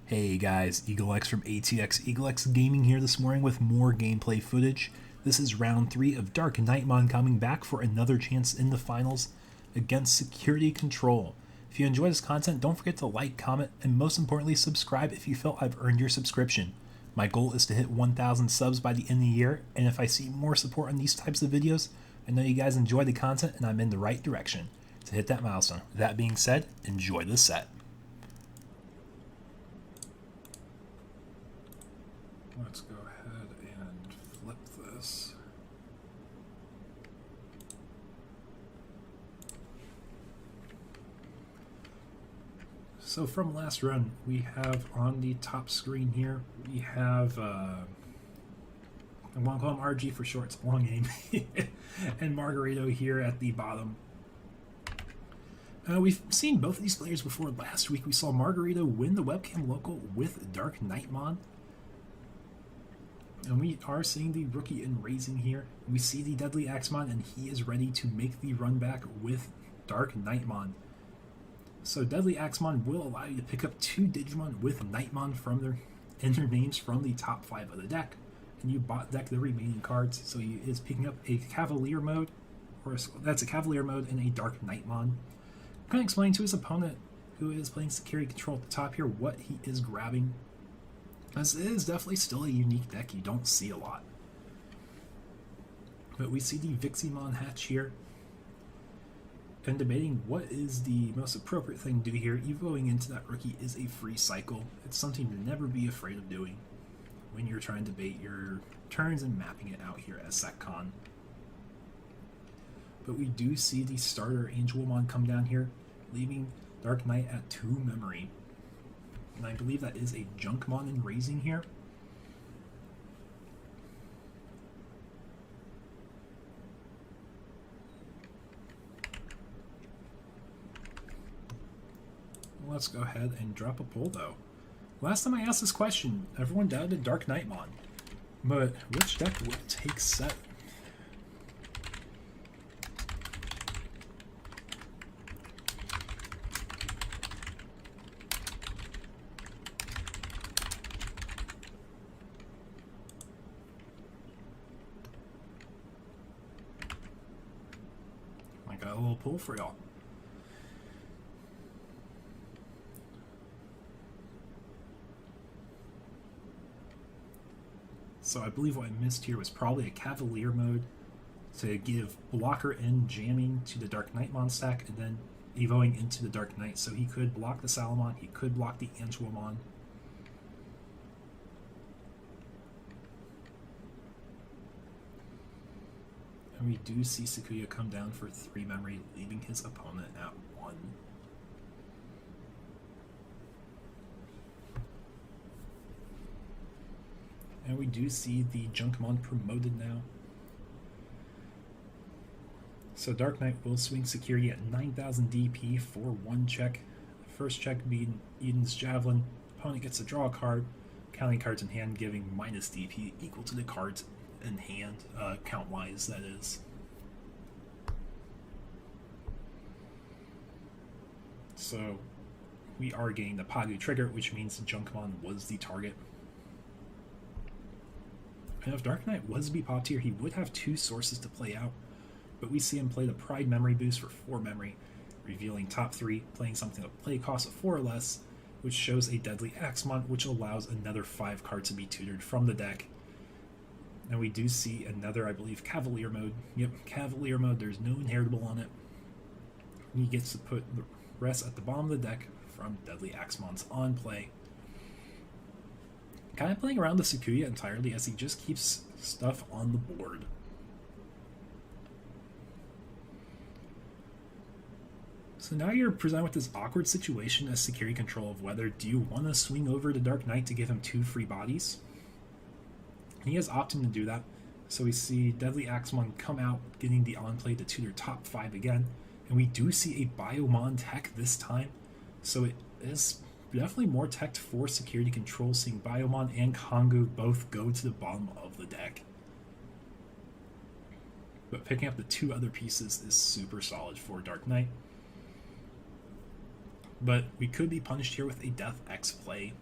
Hey guys, EagleX from ATX EagleX Gaming here this morning with more gameplay footage. This is round 3 of DarkKnightmon coming back for another chance in the finals against Security Control. If you enjoy this content, don't forget to like, comment, and most importantly, subscribe if you feel I've earned your subscription. My goal is to hit 1,000 subs by the end of the year, and if I see more support on these types of videos, I know you guys enjoy the content and I'm in the right direction to hit that milestone. With that being said, enjoy the set. Let's go ahead and flip this. So from last run, we have on the top screen here, we have, I want to call him RG for short, it's a long name, and Margarito here at the bottom. We've seen both of these players before. Last week we saw Margarito win the Webcam local with DarkKnightmon. And we are seeing the rookie in Raising here. We see the Deadly Axemon, and he is ready to make the run back with DarkKnightmon. So Deadly Axemon will allow you to pick up 2 Digimon with Knightmon from their names from the top 5 of the deck. And you bot deck the remaining cards, so he is picking up a Cavalier mode, or that's a Cavalier mode and a DarkKnightmon. I'm going to explain to his opponent, who is playing Security Control at the top here, what he is grabbing. This is definitely still a unique deck you don't see a lot. But we see the Viximon hatch here. And debating what is the most appropriate thing to do here. Evoing into that rookie is a free cycle. It's something to never be afraid of doing when you're trying to bait your turns and mapping it out here as SecCon. But we do see the starter Angelmon come down here, leaving Dark Knight at 2 memory. And I believe that is a Junkmon in Raising here. Let's go ahead and drop a poll though. Last time I asked this question, everyone doubted DarkKnightmon. But which deck will take set? I got a little poll for y'all. So I believe what I missed here was probably a Cavalier mode to give blocker and jamming to the DarkKnightmon stack, and then evoing into the Dark Knight, so he could block the Salamon, he could block the Angelmon. And we do see Sakuya come down for 3 memory, leaving his opponent at 1. And we do see the Junkmon promoted now. So Dark Knight will swing security at 9,000 DP for 1 check. First check being Eden's Javelin. Opponent gets to draw a card, counting cards in hand, giving minus DP equal to the cards in hand, count-wise, that is. So we are getting the Pagu trigger, which means Junkmon was the target. And if Dark Knight was to be popped here, he would have 2 sources to play out, but we see him play the Pride memory boost for 4 memory, revealing top 3, playing something of play cost of 4 or less, which shows a Deadly Axemon, which allows another 5 cards to be tutored from the deck. And we do see another, I believe, Cavalier mode. Yep, Cavalier mode, there's no inheritable on it. He gets to put the rest at the bottom of the deck from Deadly Axemon's on play. Kind of playing around the Sakuya entirely as he just keeps stuff on the board. So now you're presented with this awkward situation as Security Control of whether do you want to swing over to Dark Knight to give him 2 free bodies? And he has opted to do that. So we see Deadly Axemon come out, getting the on-play to tutor top 5 again. And we do see a Biomon tech this time. So it is definitely more teched for Security Control, seeing Biomon and Kongu both go to the bottom of the deck. But picking up the 2 other pieces is super solid for Dark Knight. But we could be punished here with a Death X play.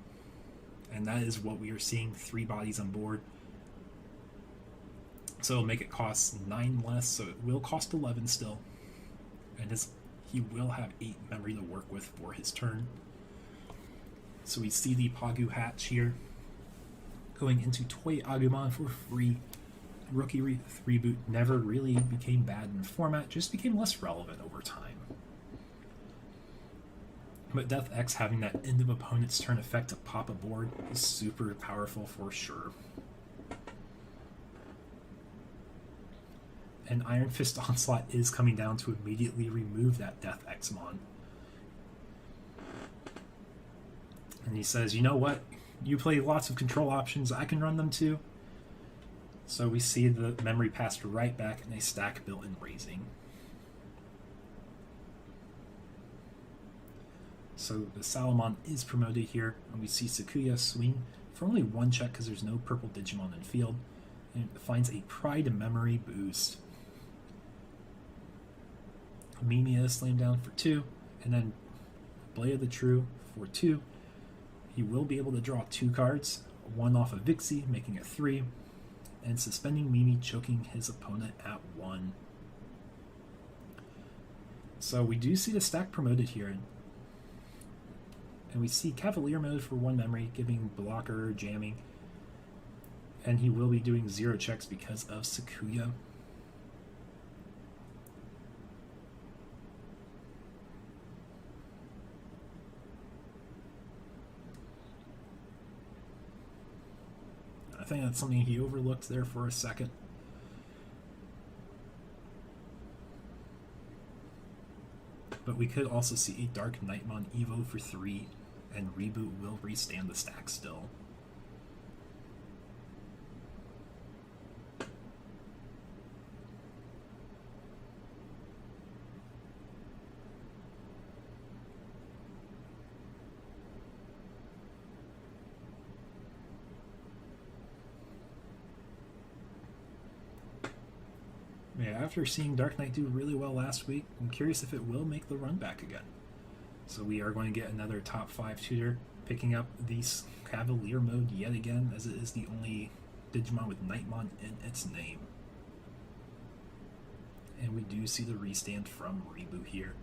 And that is what we are seeing, 3 bodies on board. So it'll make it cost 9 less, so it will cost 11 still. And he will have 8 memory to work with for his turn. So we see the Pagu hatch here. Going into Toy Agumon for free. Rookie reboot never really became bad in the format, just became less relevant over time. But Death X having that end of opponent's turn effect to pop a board is super powerful for sure. And Iron Fist Onslaught is coming down to immediately remove that Death Xmon. And he says, you know what? You play lots of control options, I can run them too. So we see the memory passed right back in a stack built-in raising. So the Salamon is promoted here, and we see Sakuya swing for only 1 check because there's no purple Digimon in field, and it finds a Pride Memory boost. Mimia is slammed down for 2, and then Blade of the True for 2. He will be able to draw 2 cards, 1 off of Vixie, making it 3, and suspending Mimi, choking his opponent at 1. So we do see the stack promoted here. And we see Cavalier mode for 1 memory, giving blocker, jamming. And he will be doing 0 checks because of Sakuya. I think that's something he overlooked there for a second. But we could also see a DarkKnightmon Evo for 3, and Reboot will restand the stack still. Yeah, after seeing Dark Knight do really well last week, I'm curious if it will make the run back again. So we are going to get another top 5 tutor, picking up the Cavalier mode yet again, as it is the only Digimon with Knightmon in its name. And we do see the restand from Reboot here.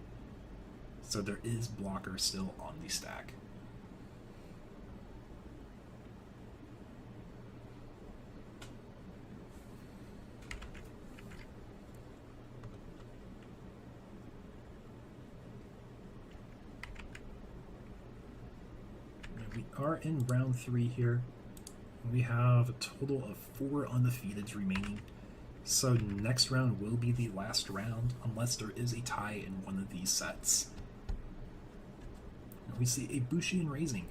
So there is blocker still on the stack. We are in round 3 here. We have a total of 4 undefeateds remaining. So next round will be the last round, unless there is a tie in one of these sets. We see a Bushi and Raising.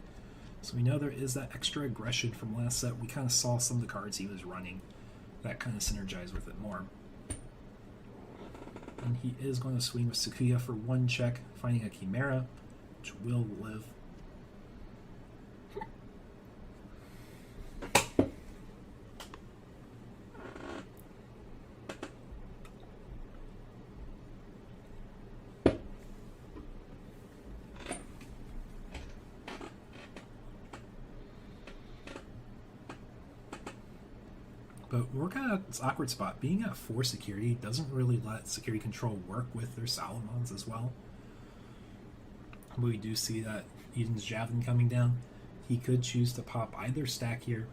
So we know there is that extra aggression from last set. We kind of saw some of the cards he was running that kind of synergized with it more. And he is going to swing with Sakuya for 1 check, finding a Chimera, which will live. But we're kind of at this awkward spot. Being at 4 security doesn't really let security control work with their Salamons as well. But we do see that Eden's Javelin coming down. He could choose to pop either stack here.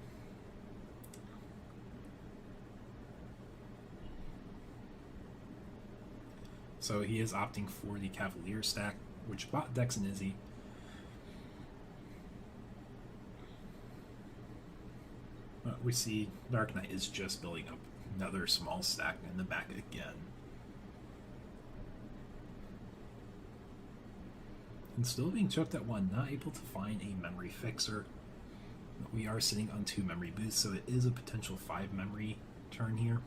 So he is opting for the Cavalier stack, which bought Dex and Izzy. We see Dark Knight is just building up another small stack in the back again. And still being choked at 1, not able to find a memory fixer. But we are sitting on 2 memory boosts, so it is a potential 5 memory turn here.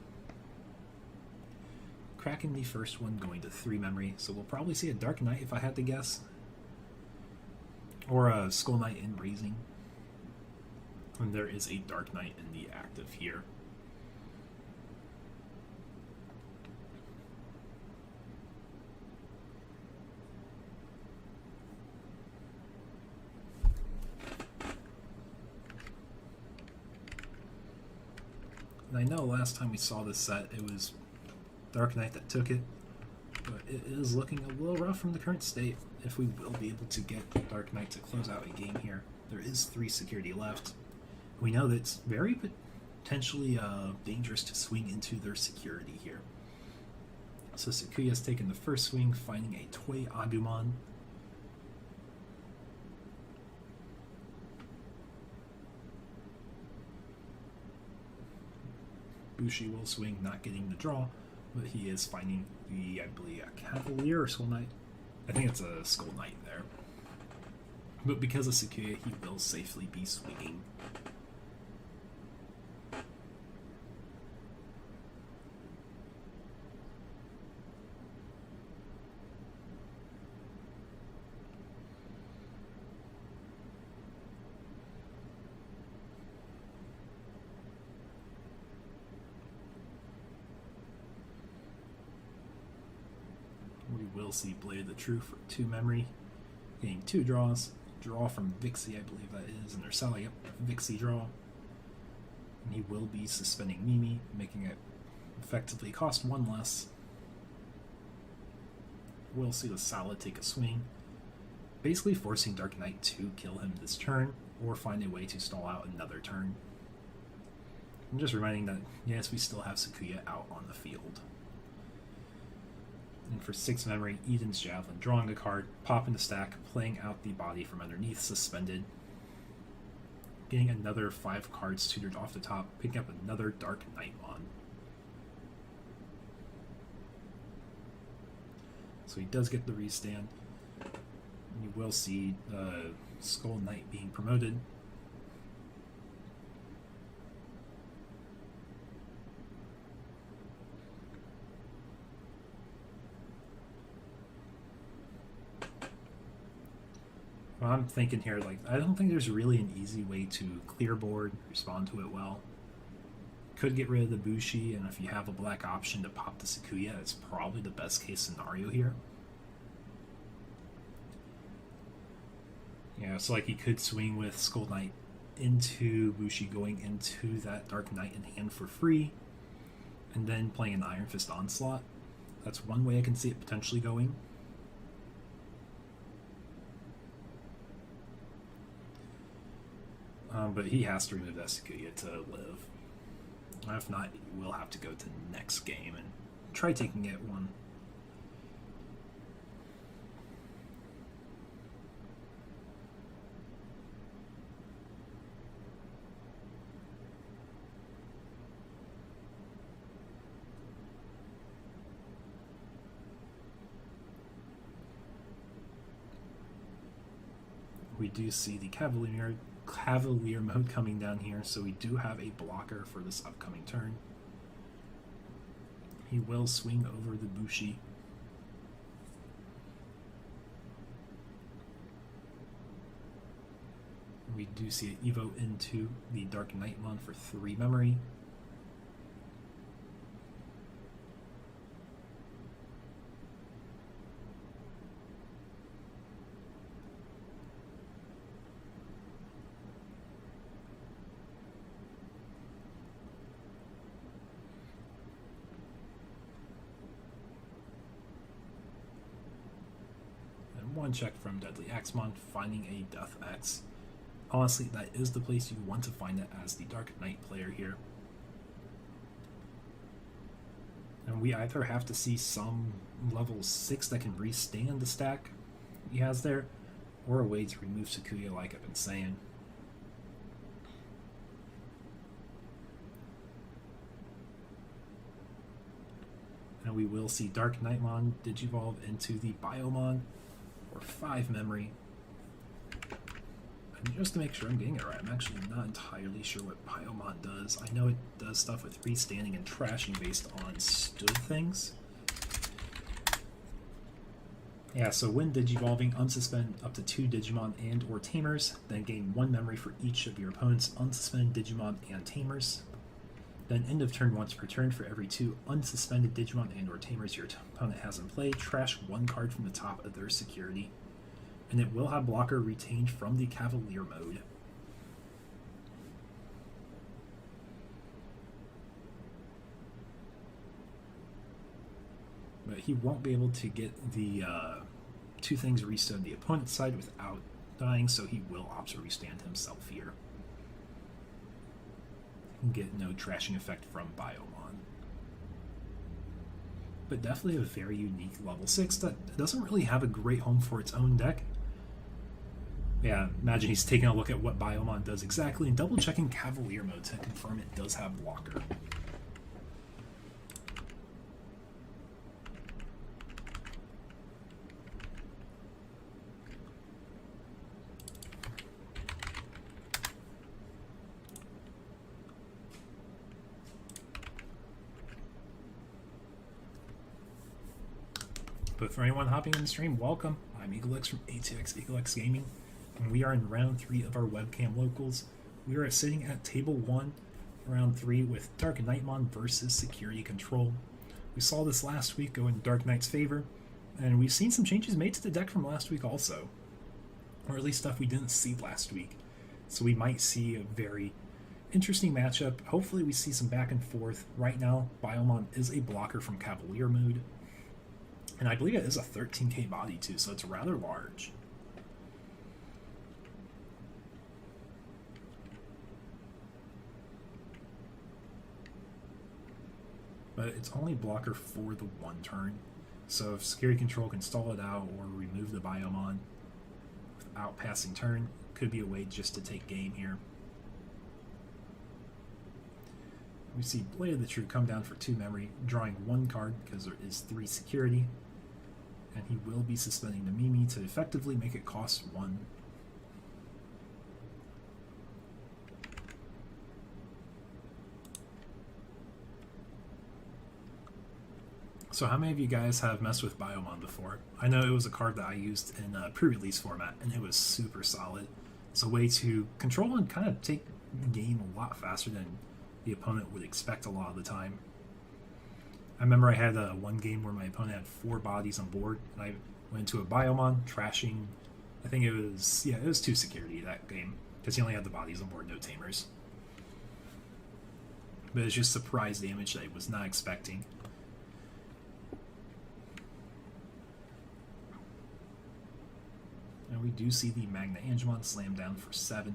Cracking the first one, going to 3 memory, so we'll probably see a Dark Knight if I had to guess. Or a Skull Knight in Raising. And there is a Dark Knight in the active here. And I know last time we saw this set, it was Dark Knight that took it, but it is looking a little rough from the current state. If we will be able to get Dark Knight to close out a game here, there is 3 security left. We know that it's very potentially dangerous to swing into their security here. So Sakuya's taken the first swing, finding a Toy Agumon. Bushi will swing, not getting the draw, but he is finding the, I believe, a Cavalier or Skull Knight. I think it's a Skull Knight there. But because of Sakuya, he will safely be swinging. We will see Blade of the Truth for 2 memory, getting 2 draws. Draw from Vixie, I believe that is, and Ursala, yep, Vixie draw. And he will be suspending Mimi, making it effectively cost 1 less. We'll see the Salad take a swing, basically forcing Dark Knight to kill him this turn, or find a way to stall out another turn. I'm just reminding that, yes, we still have Sakuya out on the field. And for 6 memory, Eden's Javelin, drawing a card, popping the stack, playing out the body from underneath, suspended. Getting another 5 cards tutored off the top, picking up another DarkKnightmon. So he does get the restand. And you will see Skull Knight being promoted. Well, I'm thinking here, like, I don't think there's really an easy way to clear board, respond to it well. Could get rid of the Bushi, and if you have a black option to pop the Sakuya, it's probably the best case scenario here. Yeah, so like he could swing with Skull Knight into Bushi, going into that Dark Knight in hand for free, and then playing an Iron Fist Onslaught. That's one way I can see it potentially going. But he has to remove that Sakuya to live. If not, we'll have to go to the next game and try taking it one. We do see the Cavalier mode coming down here, so we do have a blocker for this upcoming turn. He will swing over the Bushi. We do see an Evo into the DarkKnightmon for 3 memory. One check from Deadly Axemon, finding a Death X. Honestly, that is the place you want to find it as the Dark Knight player here. And we either have to see some level 6 that can restand the stack he has there, or a way to remove Sakuya like I've been saying. And we will see DarkKnightmon Digivolve into the Biomon for 5 memory. And just to make sure I'm getting it right, I'm actually not entirely sure what Biomon does. I know it does stuff with restanding and trashing based on stood things. Yeah, so when Digivolving, unsuspend up to 2 Digimon and or Tamers, then gain 1 memory for each of your opponent's unsuspended Digimon and Tamers. Then end of turn once per turn for every 2 unsuspended Digimon and or Tamers your opponent has in play, trash 1 card from the top of their security. And it will have blocker retained from the Cavalier mode. But he won't be able to get the two things restored on the opponent's side without dying, so he will opt to restand himself here. Get no trashing effect from Biomon. But definitely a very unique level 6 that doesn't really have a great home for its own deck. Yeah, imagine he's taking a look at what Biomon does exactly and double checking Cavalier mode to confirm it does have blocker. But for anyone hopping in the stream, welcome. I'm EagleX from ATX EagleX Gaming, and we are in round 3 of our webcam locals. We are sitting at table 1, round 3, with DarkKnightmon versus Security Control. We saw this last week go in Dark Knight's favor, and we've seen some changes made to the deck from last week also, or at least stuff we didn't see last week. So we might see a very interesting matchup. Hopefully we see some back and forth. Right now, Biomon is a blocker from Cavalier mode, and I believe it is a 13k body too, so it's rather large. But it's only blocker for the one turn. So if Security Control can stall it out or remove the Biomon without passing turn, could be a way just to take game here. We see Blade of the True come down for 2 memory, drawing 1 card because there is 3 security. And he will be suspending the Mimi to effectively make it cost 1. So how many of you guys have messed with Biomon before? I know it was a card that I used in a pre-release format, and it was super solid. It's a way to control and kind of take the game a lot faster than the opponent would expect a lot of the time. I remember I had one game where my opponent had 4 bodies on board, and I went into a Biomon, trashing, I think it was 2 security that game, because he only had the bodies on board, no tamers. But it's just surprise damage that I was not expecting. And we do see the Magna Angemon slam down for 7,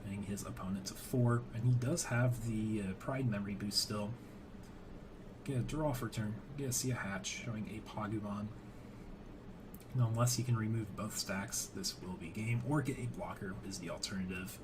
bringing his opponent to 4, and he does have the Pride memory boost still. Get a draw for turn, get to see a hatch showing a Pagumon. And unless he can remove both stacks, this will be game, or get a blocker is the alternative.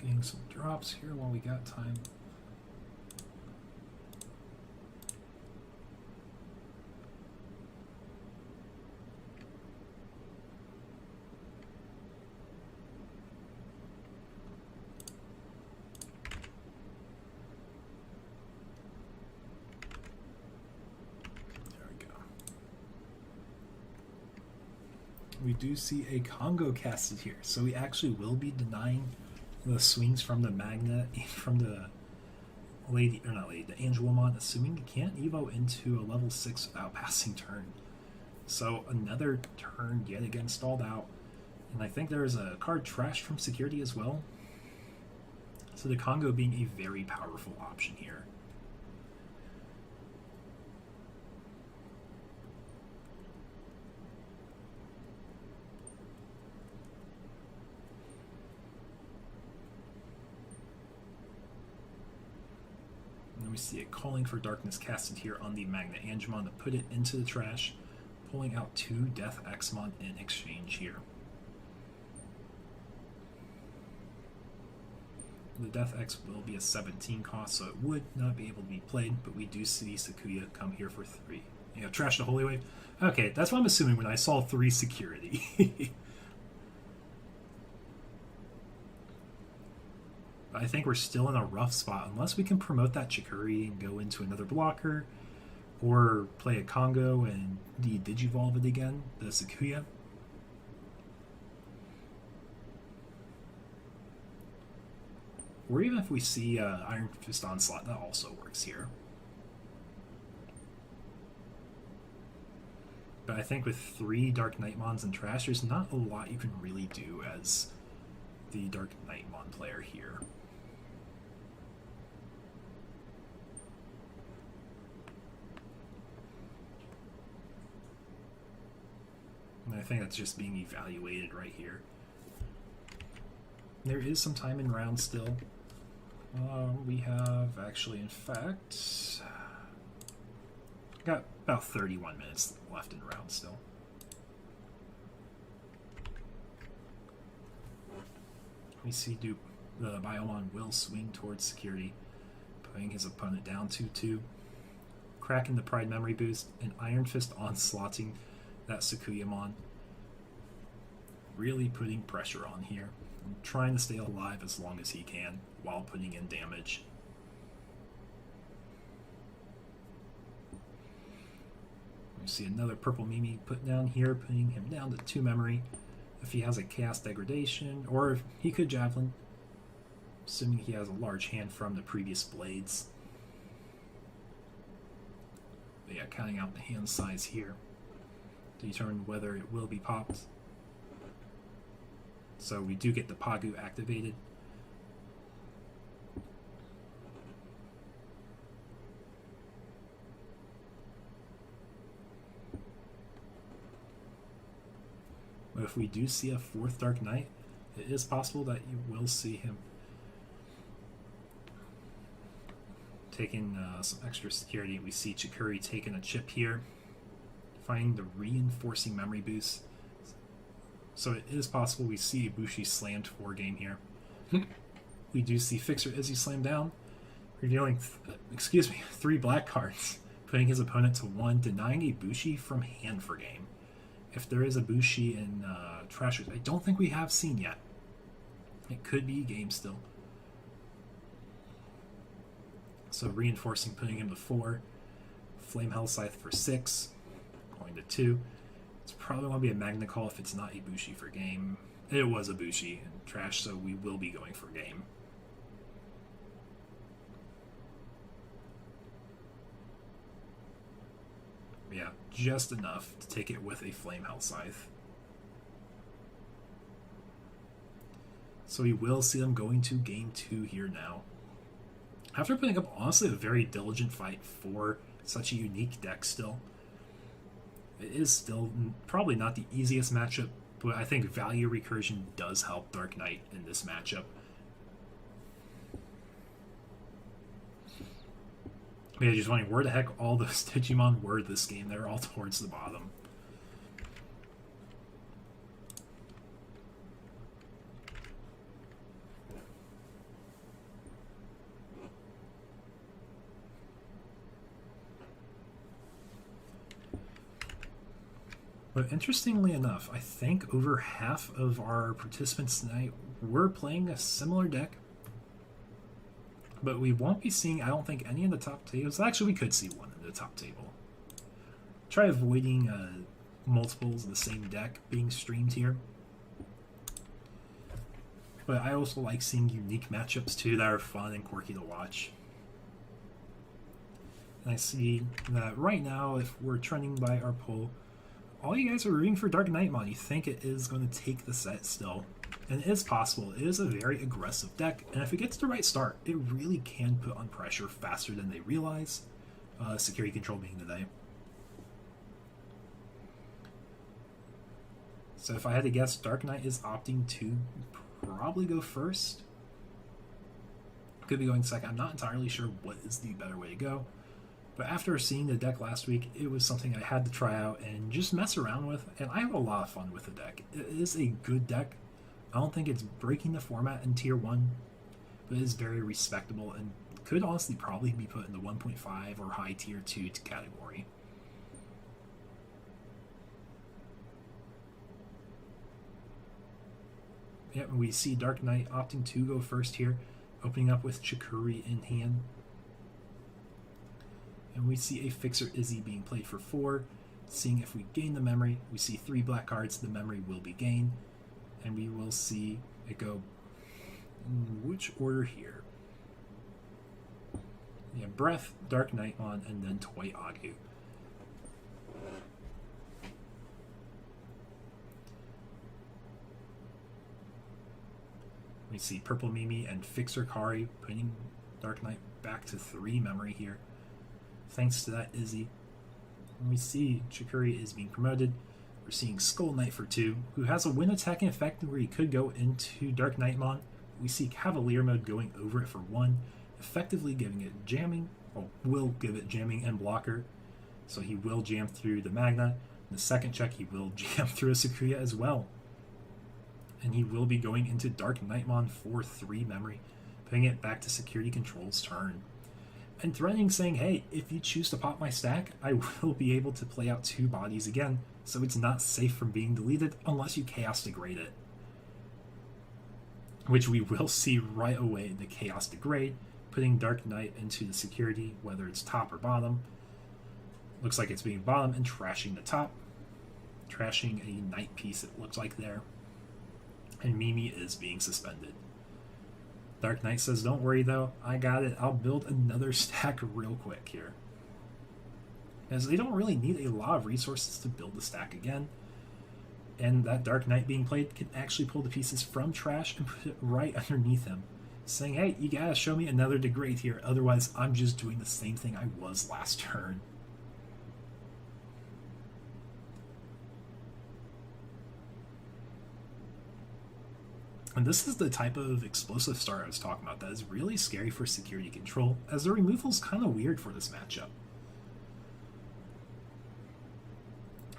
Getting some drops here while we got time. There we go. We do see a Congo casted here, so we actually will be denying the swings from the Magna, from the Lady, or not Lady, the Angelomon, assuming you can't Evo into a level 6 without passing turn. So another turn yet again stalled out, and I think there is a card trashed from security as well. So the Congo being a very powerful option here. We see it calling for darkness casted here on the Magna Angemon to put it into the trash, pulling out 2 Death Xmon in exchange here. The Death X will be a 17 cost, so it would not be able to be played, but we do see Sakuya come here for 3. You know, trash the Holy Wave. Okay, that's what I'm assuming when I saw 3 security. But I think we're still in a rough spot unless we can promote that Chikuri and go into another blocker, or play a Congo and Digivolve it again, the Sakuya. Or even if we see Iron Fist Onslaught, that also works here. But I think with 3 DarkKnightmons and trash, there's not a lot you can really do as the DarkKnightmon player here. And I think that's just being evaluated right here. There is some time in round still. We have actually, in fact, got about 31 minutes left in round still. We see the Biomon will swing towards security, putting his opponent down 2-2, cracking the Pride Memory Boost, and Iron Fist onslaughting that Sakuyamon, really putting pressure on here, and trying to stay alive as long as he can while putting in damage. We see another purple Mimi put down here, putting him down to 2 memory. If he has a Chaos Degradation, or if he could Javelin, assuming he has a large hand from the previous blades. But yeah, counting out the hand size here to determine whether it will be popped. So we do get the Pagu activated. But if we do see a 4th Dark Knight, it is possible that you will see him taking some extra security. We see Chikuri taking a chip here, finding the reinforcing memory boost. So it is possible we see Ibushi slammed 4 game here. We do see Fixer Izzy slam down, revealing 3 black cards, putting his opponent to 1, denying Ibushi from hand for game. If there is a Bushi in Trashers, I don't think we have seen yet. It could be game still. So reinforcing, putting him to 4. Flame Hell Scythe for 6. Going to 2. It's probably going to be a Magna Call if it's not Ibushi for game. It was Ibushi in Trash, so we will be going for game. Yeah, just enough to take it with a Flame Hell Scythe. So we will see them going to game 2 here now. After putting up, honestly, a very diligent fight for such a unique deck still. It is still probably not the easiest matchup, but I think value recursion does help Dark Knight in this matchup. Yeah, just wondering where the heck all those Digimon were this game. They're all towards the bottom. But interestingly enough, I think over half of our participants tonight were playing a similar deck. But we won't be seeing, I don't think, any in the top tables. Actually, we could see one in the top table. Try avoiding multiples of the same deck being streamed here. But I also like seeing unique matchups too that are fun and quirky to watch. And I see that right now, if we're trending by our poll, all you guys are rooting for DarkKnightmon. You think it is going to take the set still. And it is possible. It is a very aggressive deck, and if it gets the right start, it really can put on pressure faster than they realize. Security control being today. So if I had to guess, Dark Knight is opting to probably go first. Could be going second. I'm not entirely sure what is the better way to go. But after seeing the deck last week, it was something I had to try out and just mess around with, and I have a lot of fun with the deck. It is a good deck. I don't think it's breaking the format in Tier 1, but it is very respectable and could honestly probably be put in the 1.5 or high Tier 2 category. Yep, we see Dark Knight opting to go first here, opening up with Chikuri in hand. And we see a Fixer Izzy being played for 4. Seeing if we gain the memory, we see 3 black cards, the memory will be gained. And we will see it go in which order here? Yeah, Breath, DarkKnightmon, and then Toy Agu. We see Purple Mimi and Fixer Kari putting Dark Knight back to 3 memory here, thanks to that Izzy. And we see Chikuri is being promoted. We're seeing Skull Knight for 2, who has a win attacking effect where he could go into DarkKnightmon. We see Cavalier mode going over it for 1, effectively giving it jamming, or will give it jamming and blocker. So he will jam through the Magna. In the second check, he will jam through a Sakuya as well. And he will be going into DarkKnightmon for 3 memory, putting it back to Security Control's turn. And threatening, saying, hey, if you choose to pop my stack, I will be able to play out 2 bodies again, so it's not safe from being deleted unless you Chaos Degrade it. Which we will see right away, the Chaos Degrade, putting Dark Knight into the security, whether it's top or bottom. Looks like it's being bottom and trashing the top. Trashing a Knight piece, it looks like there. And Mimi is being suspended. Dark Knight says, don't worry though, I got it. I'll build another stack real quick here. As they don't really need a lot of resources to build the stack again. And that Dark Knight being played can actually pull the pieces from trash and put it right underneath him. Saying, hey, you gotta show me another degrade here, otherwise I'm just doing the same thing I was last turn. And this is the type of explosive start I was talking about that is really scary for Security Control, as the removal is kind of weird for this matchup.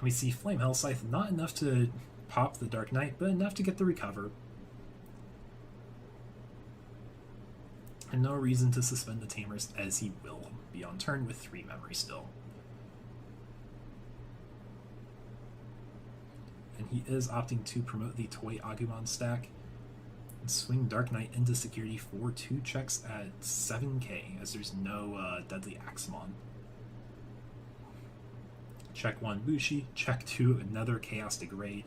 We see Flame Hellscythe, not enough to pop the Dark Knight, but enough to get the recover. And no reason to suspend the Tamers, as he will be on turn with 3 memory still. And he is opting to promote the Toy Agumon stack and swing Dark Knight into security for 2 checks at 7k, as there's no Deadly Axemon. Check 1 Bushi, check 2 another Chaos Degrade.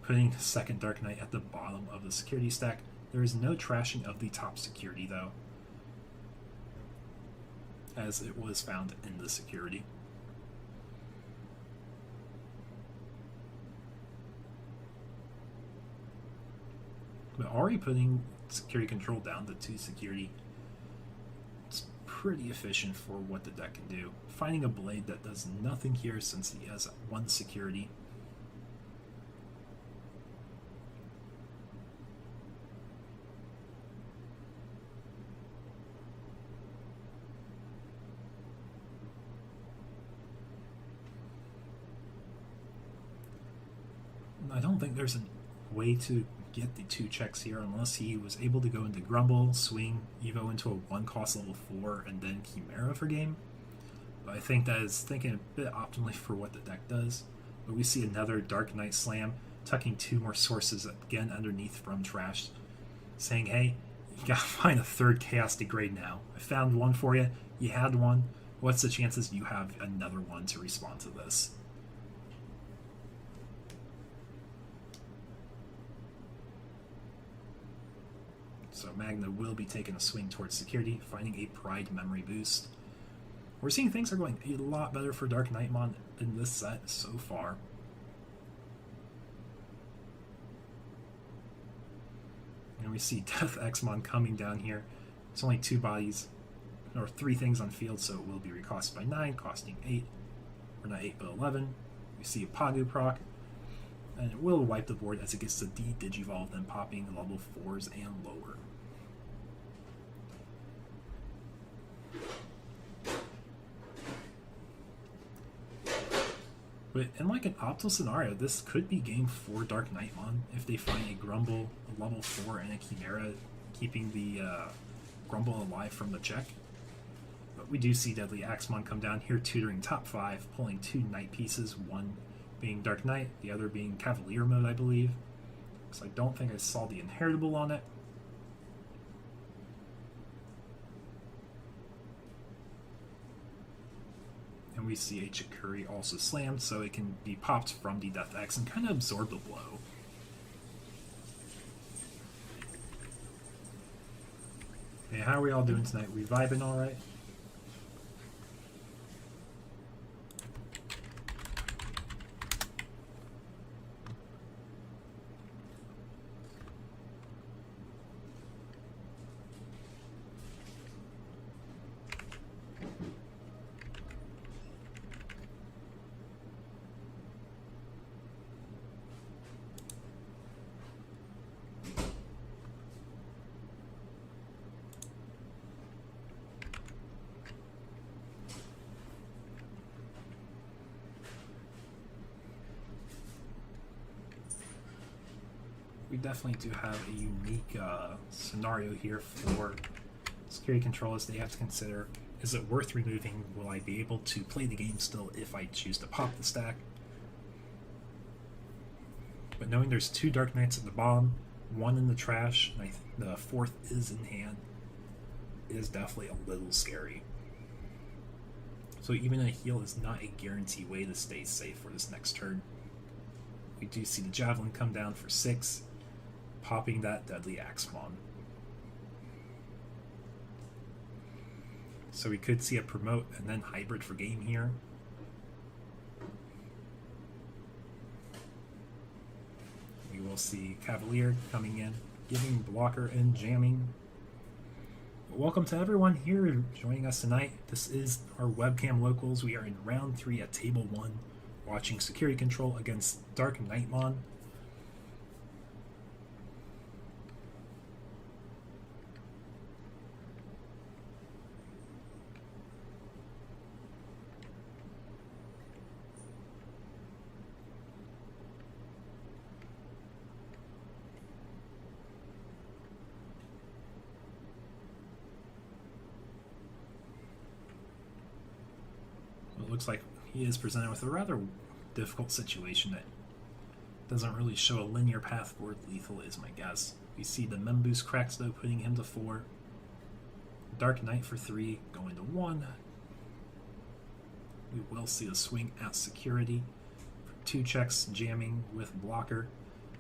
Putting the second Dark Knight at the bottom of the security stack. There is no trashing of the top security though, as it was found in the security. But already putting Security Control down to 2 security, it's pretty efficient for what the deck can do. Finding a Blade that does nothing here since he has 1 security. I don't think there's a way to get the 2 checks here unless he was able to go into Grumble, swing Evo into a 1-cost level 4, and then Chimera for game. But I think that is thinking a bit optimally for what the deck does. But we see another Dark Knight Slam, tucking 2 more sources again underneath from trash, saying, hey, you gotta find a 3rd Chaos Degrade now. I found 1 for you, you had 1, what's the chances you have another one to respond to this? So Magna will be taking a swing towards security, finding a Pride memory boost. We're seeing things are going a lot better for DarkKnightmon in this set so far. And we see Death Xmon coming down here. It's only 2 bodies, or 3 things on field, so it will be recosted by 9, costing 8. Or not 8, but 11. We see a Pagu proc. and it will wipe the board as it gets to de-digivolve, then popping level 4s and lower. But in like an optimal scenario, this could be game for DarkKnightmon if they find a Grumble, a level 4, and a Chimera, keeping the Grumble alive from the check. But we do see Deadly Axemon come down here, tutoring top 5, pulling 2 Knight pieces, one being Dark Knight, the other being Cavalier mode, I believe. So I don't think I saw the Inheritable on it. And we see a Chikuri also slammed, so it can be popped from the Death X and kind of absorb the blow. Hey, how are we all doing tonight? We vibing all right? We definitely do have a unique scenario here for security controllers. They have to consider, is it worth removing? Will I be able to play the game still if I choose to pop the stack? But knowing there's 2 Dark Knights at the bottom, 1 in the trash, and the 4th is in hand, is definitely a little scary. So even a heal is not a guaranteed way to stay safe for this next turn. We do see the Javelin come down for 6, popping that Deadly Axemon. So we could see a promote and then hybrid for game here. We will see Cavalier coming in, giving blocker and jamming. But welcome to everyone here joining us tonight. This is our Webcam Locals. We are in round 3 at table 1, watching security control against DarkKnightmon. It looks like he is presented with a rather difficult situation that doesn't really show a linear path forward. Lethal is my guess. We see the Memboost cracks though, putting him to 4. Dark Knight for 3, going to 1. We will see a swing at security for 2 checks, jamming with blocker.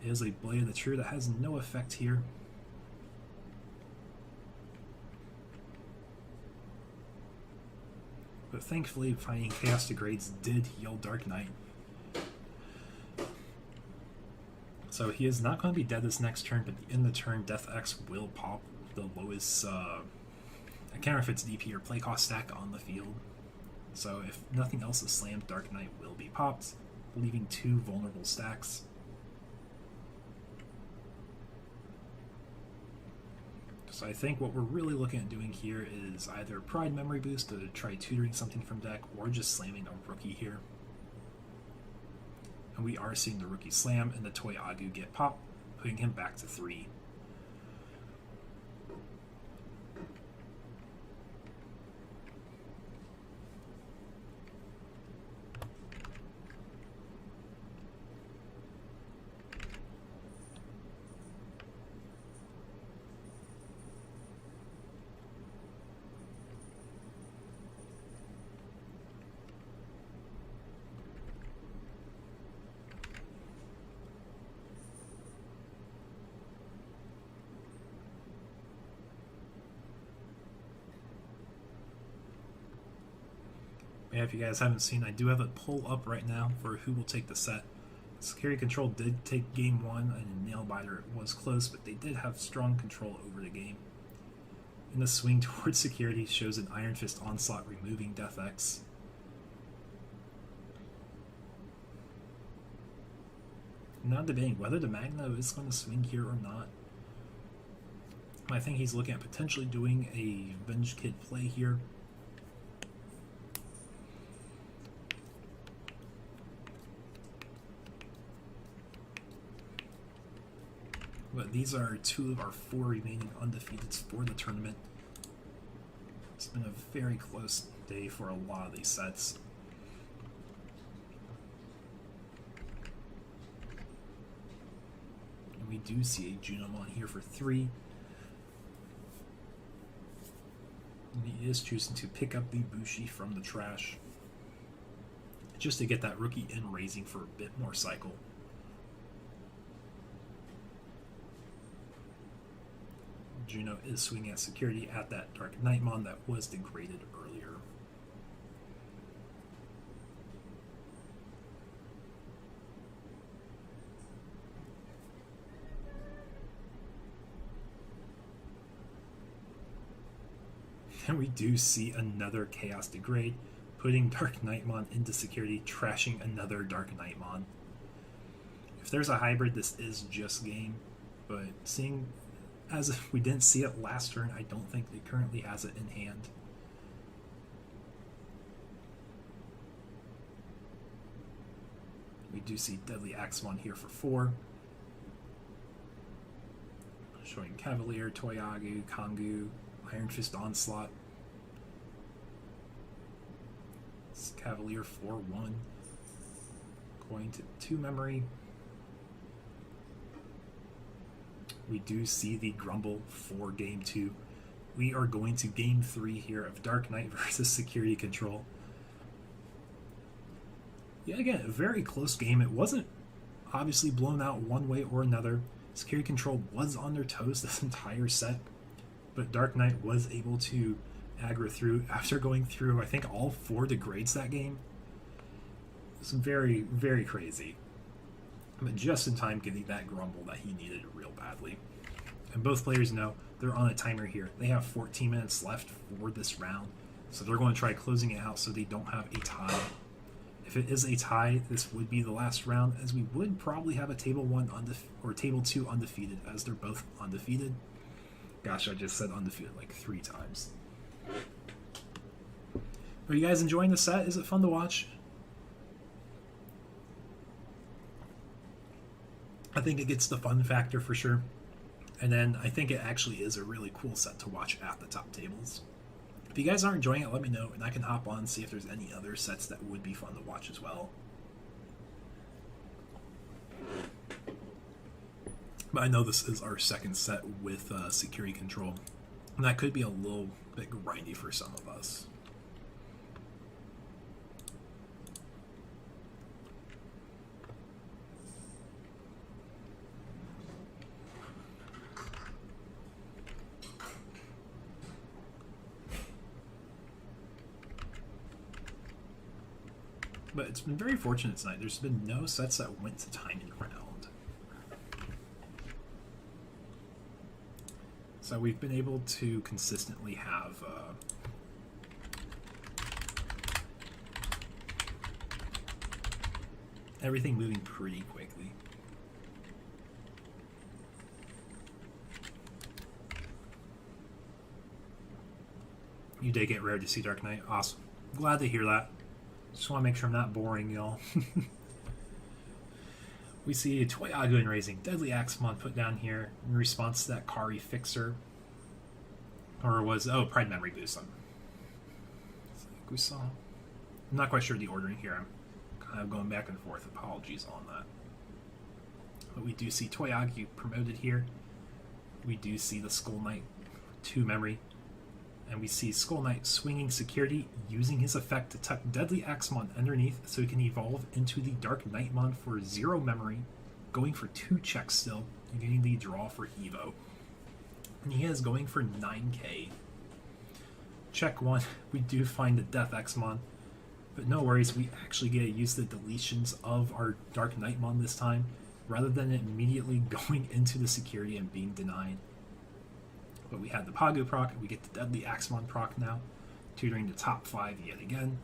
It is a Blade of the True that has no effect here. But thankfully, finding Chaos Degrades did heal Dark Knight. So he is not going to be dead this next turn, but in the turn, Death X will pop the lowest, I can't remember if it's DP or play cost stack on the field. So if nothing else is slammed, Dark Knight will be popped, leaving 2 vulnerable stacks. So I think what we're really looking at doing here is either Pride Memory Boost to try tutoring something from deck, or just slamming a rookie here. And we are seeing the rookie slam and the Toy Agu get popped, putting him back to 3. Yeah, if you guys haven't seen, I do have a poll up right now for who will take the set. Security Control did take game 1, and Nailbiter was close, but they did have strong control over the game. In the swing towards Security shows an Iron Fist Onslaught removing Death X. I'm not debating whether the Magno is going to swing here or not. I think he's looking at potentially doing a Venge Kid play here. But these are 2 of our 4 remaining undefeateds for the tournament. It's been a very close day for a lot of these sets. And we do see a Junimon here for 3. And he is choosing to pick up the Bushi from the trash, just to get that rookie in raising for a bit more cycle. Juno is swinging at security at that DarkKnightmon that was degraded earlier. And we do see another Chaos Degrade, putting DarkKnightmon into security, trashing another DarkKnightmon. If there's a hybrid, this is just game, but seeing as if we didn't see it last turn, I don't think it currently has it in hand. We do see Deadly Axemon here for 4. Showing Cavalier, Toyagu, Kangu, Iron Fist Onslaught. It's Cavalier 4-1. Going to 2 memory. We do see the Grumble for Game 2. We are going to Game 3 here of Dark Knight versus Security Control. Yeah, again, a very close game. It wasn't obviously blown out one way or another. Security Control was on their toes this entire set, but Dark Knight was able to aggro through after going through, I think, all 4 degrades that game. It's very, very crazy. But just in time getting that Grumble that he needed real badly. And both players know they're on a timer here. They have 14 minutes left for this round, so they're going to try closing it out so they don't have a tie. If it is a tie, this would be the last round, as we would probably have a table 1 or table 2 undefeated, as they're both undefeated. Gosh, I just said undefeated like 3 times. Are you guys enjoying the set? Is it fun to watch? I think it gets the fun factor for sure. And then I think it actually is a really cool set to watch at the top tables. If you guys aren't enjoying it, let me know, and I can hop on and see if there's any other sets that would be fun to watch as well. But I know this is our second set with Security Control, and that could be a little bit grindy for some of us. But it's been very fortunate tonight. There's been no sets that went to timing round. So we've been able to consistently have everything moving pretty quickly. You did get rare to see Dark Knight. Awesome. Glad to hear that. Just want to make sure I'm not boring, y'all. We see Toyagu in raising. Deadly Axemon put down here in response to that Kari Fixer. Or was, oh, Pride Memory Boost. We saw. I'm not quite sure the ordering here. I'm kind of going back and forth. Apologies on that. But we do see Toyagu promoted here. We do see the Skull Knight 2 memory. And we see Skull Knight swinging security, using his effect to tuck Deadly Axemon underneath so he can evolve into the DarkKnightmon for 0 memory, going for 2 checks still, and getting the draw for Evo. And he is going for 9k. Check 1, we do find the Death Axemon, but no worries, we actually get to use the deletions of our DarkKnightmon this time, rather than immediately going into the security and being denied. But we had the Pagu proc, we get the Deadly Axemon proc now, tutoring the top 5 yet again.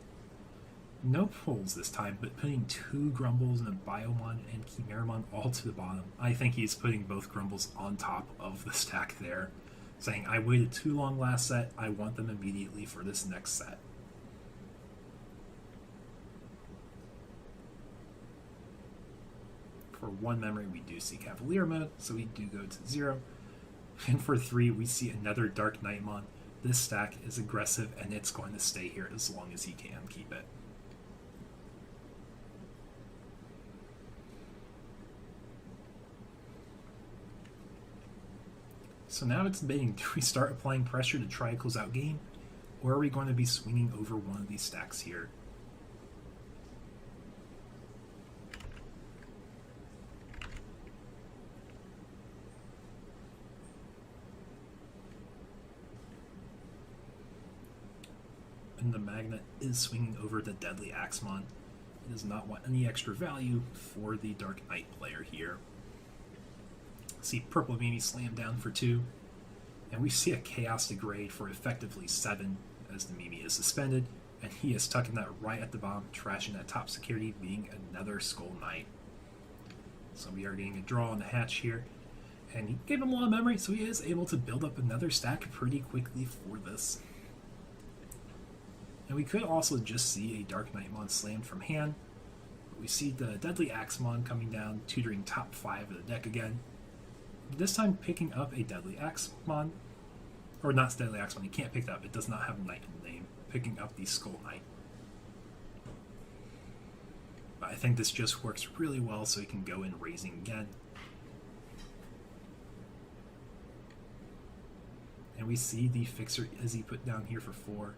No pulls this time, but putting 2 Grumbles and a Biomon and Chimeramon all to the bottom. I think he's putting both Grumbles on top of the stack there, saying, I waited too long last set, I want them immediately for this next set. For 1 memory, we do see Cavalier mode, so we do go to 0. And for 3, we see another DarkKnightmon. This stack is aggressive, and it's going to stay here as long as he can keep it. So now it's debating, do we start applying pressure to try to close out game, or are we going to be swinging over one of these stacks here? And the Magnet is swinging over the Deadly Axemon. It does not want any extra value for the Dark Knight player here. See Purple Mimi slam down for 2, and we see a Chaos Degrade for effectively 7 as the Mimi is suspended, and he is tucking that right at the bottom, trashing that top security, being another Skull Knight. So we are getting a draw on the hatch here, and he gave him a lot of memory, so he is able to build up another stack pretty quickly for this. And we could also just see a DarkKnightmon slammed from hand, but we see the Deadly Axemon coming down, tutoring top 5 of the deck again. This time picking up a Deadly Axemon, or not Deadly Axemon, you can't pick that up, it does not have a Knight in the name, picking up the Skull Knight. But I think this just works really well so he can go in raising again. And we see the Fixer Izzy put down here for 4,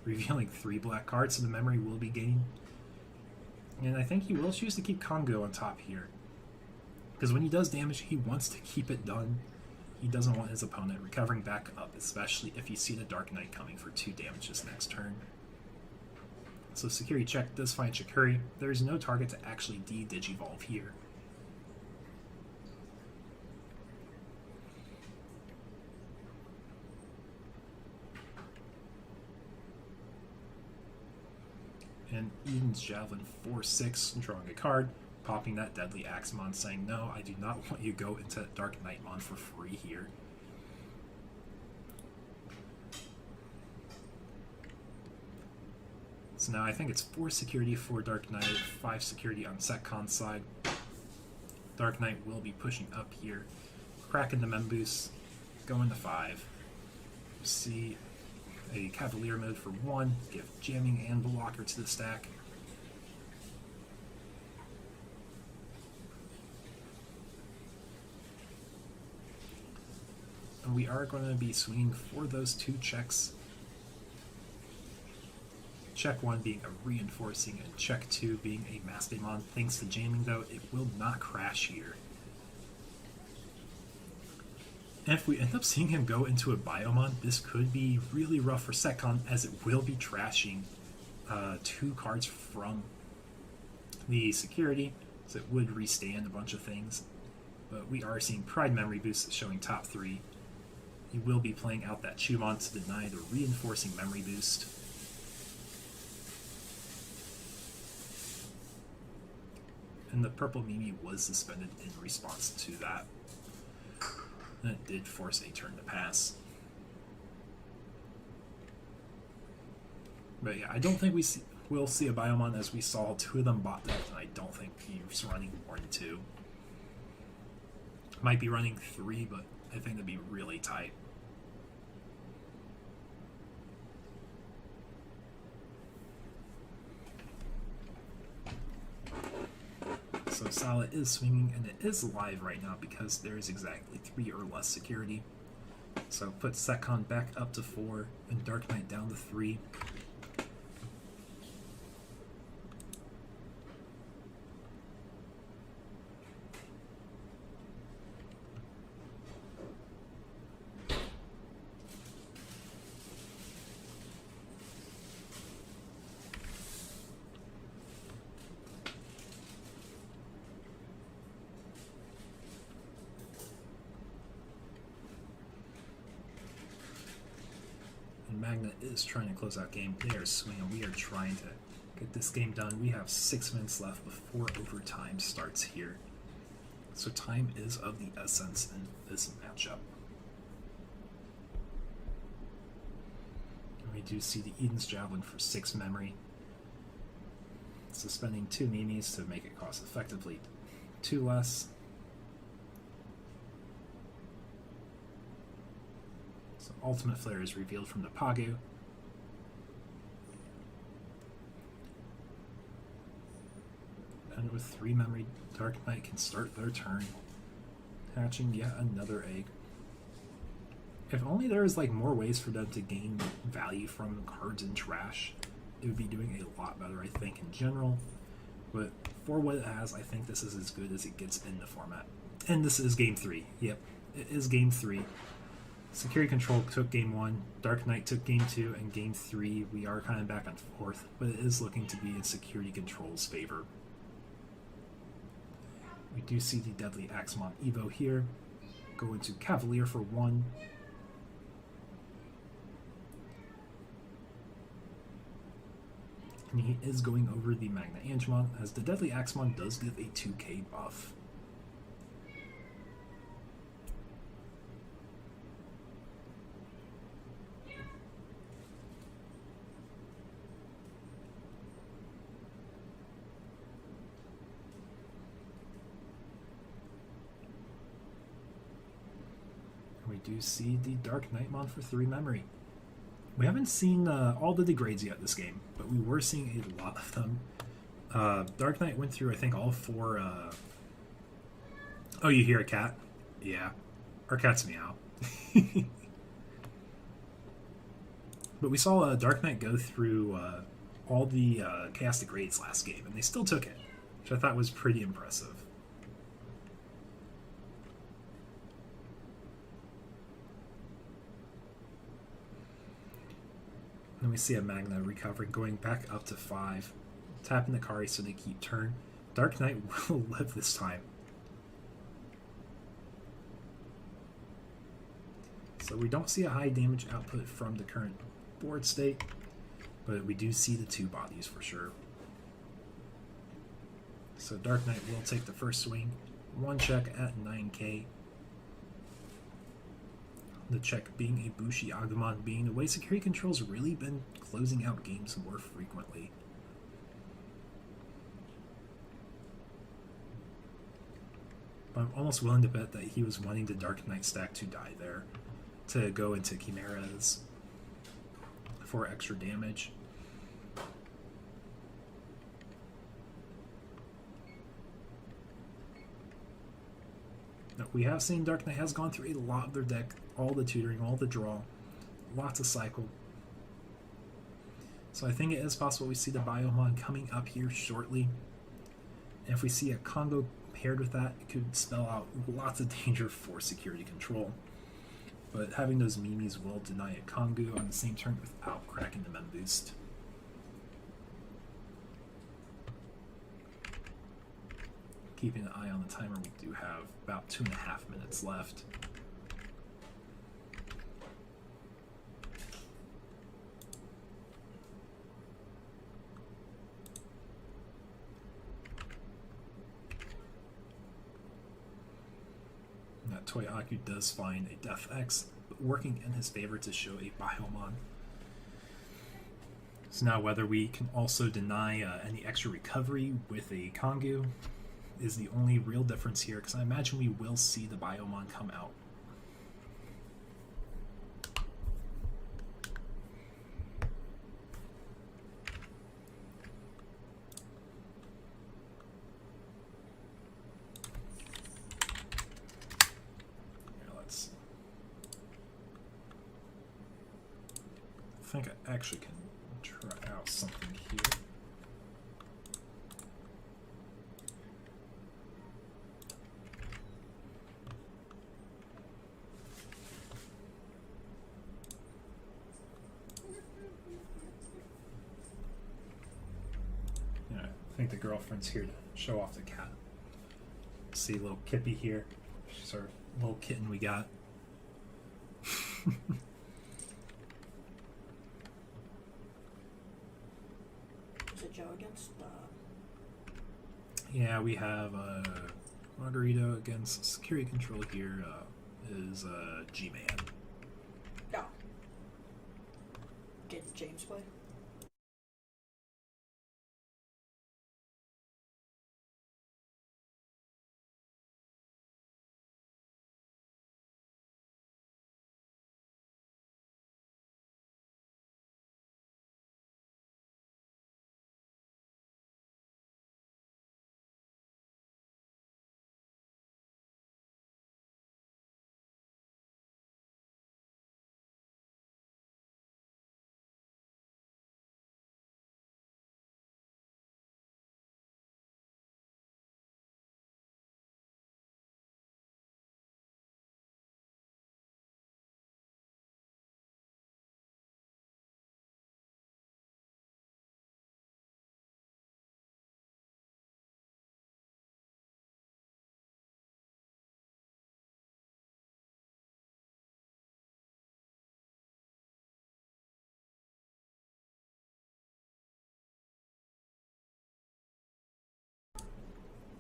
revealing 3 black cards, so the memory will be gained. And I think he will choose to keep Congo on top here, because when he does damage, he wants to keep it done. He doesn't want his opponent recovering back up, especially if you see the Dark Knight coming for 2 damage this next turn. So security check does find Shikuri. There is no target to actually de-digivolve here. And Eden's Javelin 4/6, drawing a card, popping that Deadly Axemon, saying, no, I do not want you to go into DarkKnightmon for free here. So now I think it's 4 security for Dark Knight, 5 security on Setcon's side. Dark Knight will be pushing up here, cracking the Memboost, going to 5. See a Cavalier mode for 1, give jamming and blocker to the stack. And we are going to be swinging for those 2 checks. Check 1 being a reinforcing and check 2 being a Mastodon. Thanks to jamming though, it will not crash here. And if we end up seeing him go into a Biomon, this could be really rough for Setcon, as it will be trashing 2 cards from the security, so it would restand a bunch of things. But we are seeing Pride Memory Boost showing top 3. He will be playing out that Chumon to deny the reinforcing Memory Boost. And the Purple Mimi was suspended in response to that. And it did force a turn to pass. But yeah, I don't think we'll see a Biomon, as we saw 2 of them bot deck, and I don't think he's running more than 2. Might be running 3, but I think that'd be really tight. So Sala is swinging, and it is live right now because there is exactly 3 or less security. So put Setcon back up to 4 and Dark Knight down to 3. Magna is trying to close out game. They are swinging. We are trying to get this game done. We have 6 minutes left before overtime starts here. So time is of the essence in this matchup. And we do see the Eden's Javelin for 6 memory. Suspending 2 mimes to make it cost effectively 2 less. So Ultimate Flare is revealed from the Pagu. And with 3 memory, Dark Knight can start their turn, hatching yet another egg. If only there was like more ways for them to gain value from cards and trash, it would be doing a lot better, I think, in general. But for what it has, I think this is as good as it gets in the format. And this is Game 3. Yep, it is Game 3. Security Control took Game 1, Dark Knight took Game 2, and Game 3 we are kind of back and forth, but it is looking to be in Security Control's favor. We do see the Deadly Axemon Evo here. Go into Cavalier for 1. And he is going over the Magna Angemon, as the Deadly Axemon does give a 2k buff. We do see the DarkKnightmon for 3 memory. We haven't seen all the degrades yet this game, but we were seeing a lot of them. Dark Knight went through, I think, all 4... Oh, you hear a cat? Yeah. Our cat's meow. But we saw Dark Knight go through all the chaos degrades last game, and they still took it, which I thought was pretty impressive. And we see a Magna recovering, going back up to 5. Tapping the Kari so they keep turn. Dark Knight will live this time. So we don't see a high damage output from the current board state, but we do see the 2 bodies for sure. So Dark Knight will take the first swing. 1 check at 9k. The check being a Bushi Agumon, being the way Security Control's really been closing out games more frequently. But I'm almost willing to bet that he was wanting the Dark Knight stack to die there, to go into Chimeras for extra damage. Now, we have seen Dark Knight has gone through a lot of their deck, all the tutoring, all the draw, lots of cycle. So I think it is possible we see the Biomon coming up here shortly. And if we see a Congo paired with that, it could spell out lots of danger for Security Control. But having those mimes will deny a Kongu on the same turn without cracking the Mem boost. Keeping an eye on the timer, we do have about 2.5 minutes left. And that Toy Aku does find a Death X, but working in his favor to show a Biomon. So now whether we can also deny any extra recovery with a Kongu is the only real difference here, because I imagine we will see the Biomon come out. Here, let's... I think I actually can try out something here. I think the girlfriend's here to show off the cat. See little Kippy here. She's our little kitten we got. Is it Joey? against. Yeah, we have Margarito against security control here. Is G-Man. Yeah. Did James play?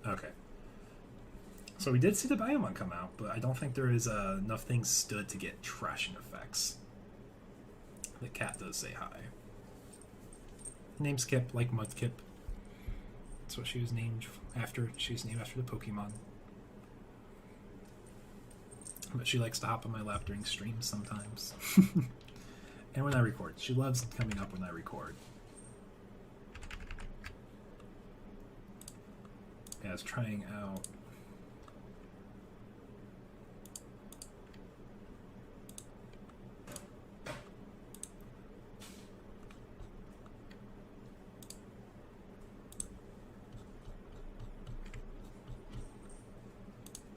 Okay. So we did see the Biomon come out, but I don't think there is enough things stood to get trashing effects. The cat does say hi. Name's Kip, like Mudkip. That's what she was named after. She was named after the Pokemon. But she likes to hop on my lap during streams sometimes. And when I record. She loves coming up when I record. Yeah, I was trying out